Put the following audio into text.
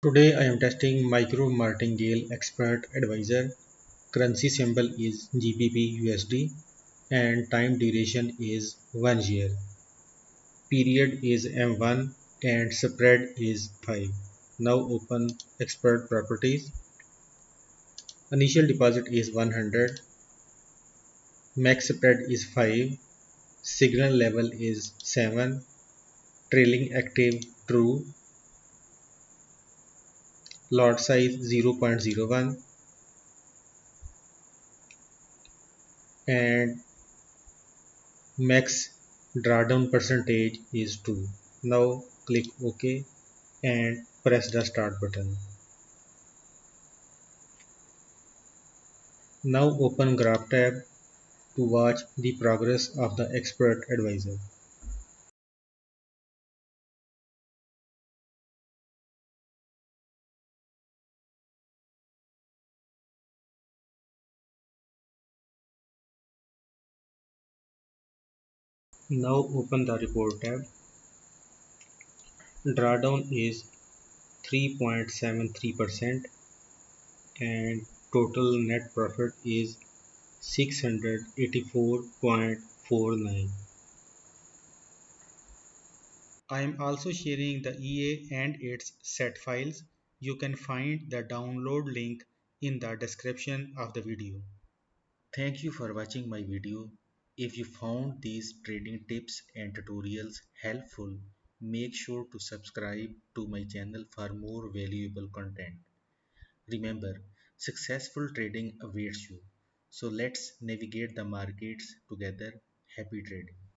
Today I am testing Micro Martingale Expert Advisor. Currency symbol is GBPUSD and time duration is 1 year. Period is M1 and spread is 5. Now open expert properties. Initial deposit is 100. Max spread is 5. Signal level is 7. Trailing active true. Lot size 0.01 and max drawdown percentage is 2. Now click OK and press the start button. Now open Graph tab to watch the progress of the expert advisor. Now open the report tab. Drawdown is 3.73% and total net profit is 684.49. I am also sharing the EA and its set files. You can find the download link in the description of the video. Thank you for watching my video. If you found these trading tips and tutorials helpful, make sure to subscribe to my channel for more valuable content. Remember, successful trading awaits you. So let's navigate the markets together. Happy trading.